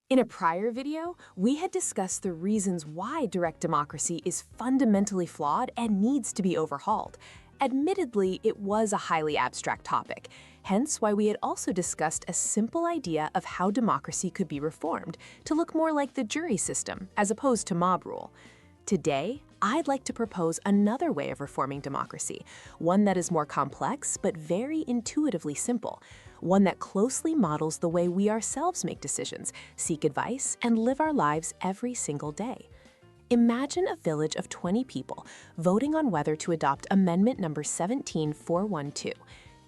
In a prior video, we had discussed the reasons why direct democracy is fundamentally flawed and needs to be overhauled. Admittedly, it was a highly abstract topic, hence why we had also discussed a simple idea of how democracy could be reformed to look more like the jury system as opposed to mob rule. Today, I'd like to propose another way of reforming democracy, one that is more complex but very intuitively simple, one that closely models the way we ourselves make decisions, seek advice, and live our lives every single day. Imagine a village of 20 people voting on whether to adopt Amendment number 17412.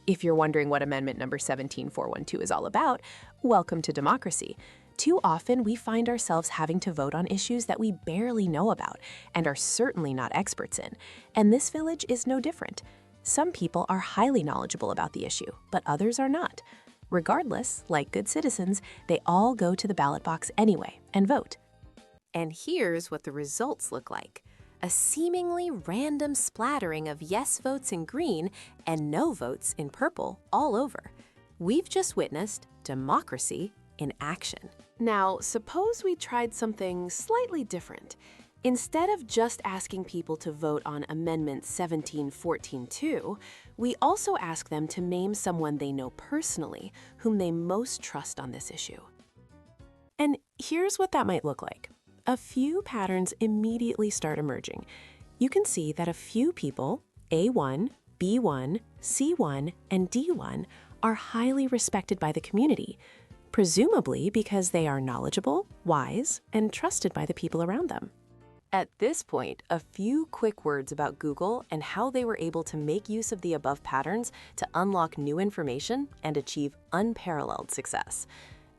If you're wondering what Amendment number 17412 is all about, welcome to democracy. Too often, we find ourselves having to vote on issues that we barely know about and are certainly not experts in. And this village is no different. Some people are highly knowledgeable about the issue, but others are not. Regardless, like good citizens, they all go to the ballot box anyway and vote. And here's what the results look like. A seemingly random splattering of yes votes in green and no votes in purple all over. We've just witnessed democracy in action. Now, suppose we tried something slightly different. Instead of just asking people to vote on Amendment 17142, we also ask them to name someone they know personally whom they most trust on this issue. And here's what that might look like. A few patterns immediately start emerging. You can see that a few people, A1, B1, C1, and D1, are highly respected by the community, presumably because they are knowledgeable, wise, and trusted by the people around them. At this point, a few quick words about Google and how they were able to make use of the above patterns to unlock new information and achieve unparalleled success.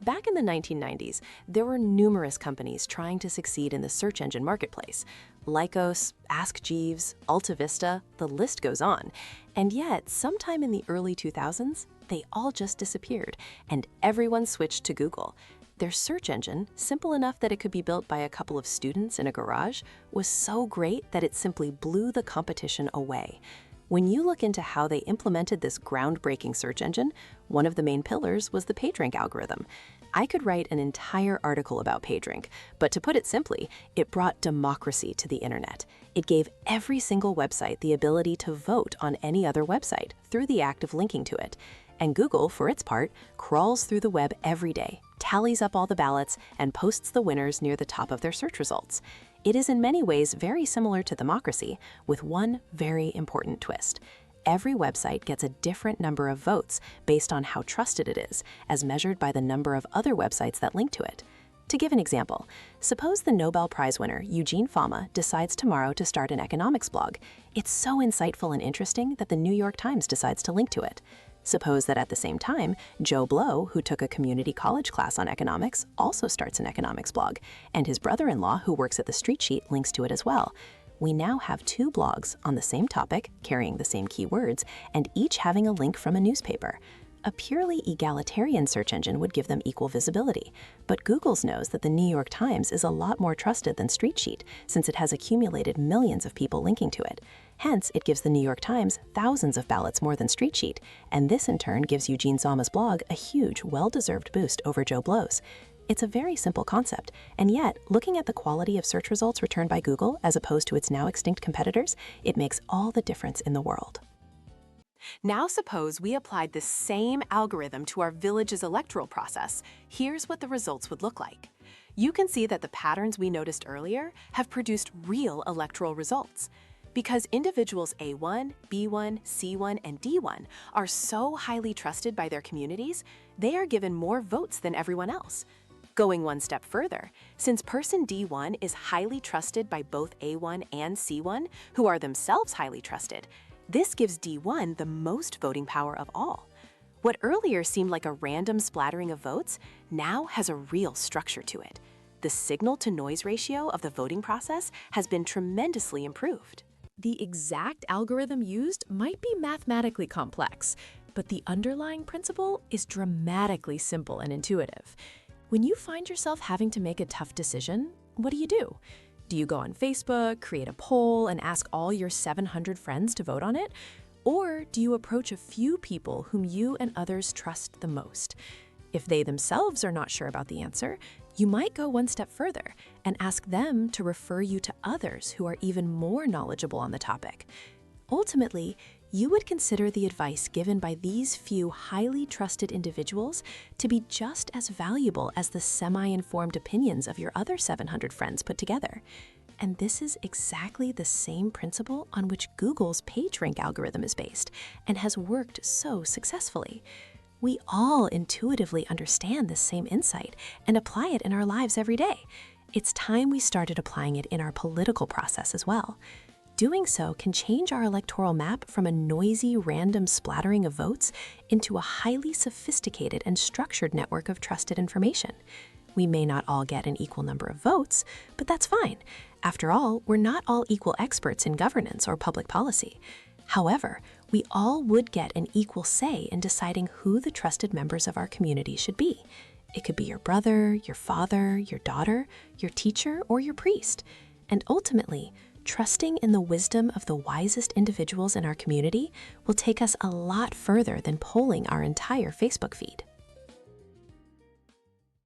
Back in the 1990s, there were numerous companies trying to succeed in the search engine marketplace. Lycos, Ask Jeeves, AltaVista, the list goes on. And yet, sometime in the early 2000s, they all just disappeared, and everyone switched to Google. Their search engine, simple enough that it could be built by a couple of students in a garage, was so great that it simply blew the competition away. When you look into how they implemented this groundbreaking search engine, one of the main pillars was the PageRank algorithm. I could write an entire article about PageRank, but to put it simply, it brought democracy to the internet. It gave every single website the ability to vote on any other website through the act of linking to it. And Google, for its part, crawls through the web every day, tallies up all the ballots, and posts the winners near the top of their search results. It is in many ways very similar to democracy, with one very important twist. Every website gets a different number of votes based on how trusted it is, as measured by the number of other websites that link to it. To give an example, suppose the Nobel Prize winner Eugene Fama decides tomorrow to start an economics blog. It's so insightful and interesting that the New York Times decides to link to it. Suppose that at the same time, Joe Blow, who took a community college class on economics, also starts an economics blog, and his brother-in-law, who works at the Street Sheet, links to it as well. We now have two blogs on the same topic, carrying the same keywords, and each having a link from a newspaper. A purely egalitarian search engine would give them equal visibility, but Google's knows that the New York Times is a lot more trusted than Street Sheet, since it has accumulated millions of people linking to it. Hence, it gives the New York Times thousands of ballots more than Street Sheet, and this in turn gives Eugene Fama's blog a huge, well-deserved boost over Joe Blow's. It's a very simple concept, and yet, looking at the quality of search results returned by Google as opposed to its now extinct competitors, it makes all the difference in the world. Now suppose we applied the same algorithm to our village's electoral process. Here's what the results would look like. You can see that the patterns we noticed earlier have produced real electoral results. Because individuals A1, B1, C1, and D1 are so highly trusted by their communities, they are given more votes than everyone else. Going one step further, since person D1 is highly trusted by both A1 and C1, who are themselves highly trusted, this gives D1 the most voting power of all. What earlier seemed like a random splattering of votes now has a real structure to it. The signal-to-noise ratio of the voting process has been tremendously improved. The exact algorithm used might be mathematically complex, but the underlying principle is dramatically simple and intuitive. When you find yourself having to make a tough decision, what do? Do you go on Facebook, create a poll, and ask all your 700 friends to vote on it? Or do you approach a few people whom you and others trust the most? If they themselves are not sure about the answer, You might go one step further and ask them to refer you to others who are even more knowledgeable on the topic. Ultimately, you would consider the advice given by these few highly trusted individuals to be just as valuable as the semi-informed opinions of your other 700 friends put together. And this is exactly the same principle on which Google's PageRank algorithm is based and has worked so successfully. We all intuitively understand this same insight and apply it in our lives every day. It's time we started applying it in our political process as well. Doing so can change our electoral map from a noisy, random splattering of votes into a highly sophisticated and structured network of trusted information. We may not all get an equal number of votes, but that's fine. After all, we're not all equal experts in governance or public policy. However, we all would get an equal say in deciding who the trusted members of our community should be. It could be your brother, your father, your daughter, your teacher, or your priest. And ultimately, trusting in the wisdom of the wisest individuals in our community will take us a lot further than polling our entire Facebook feed.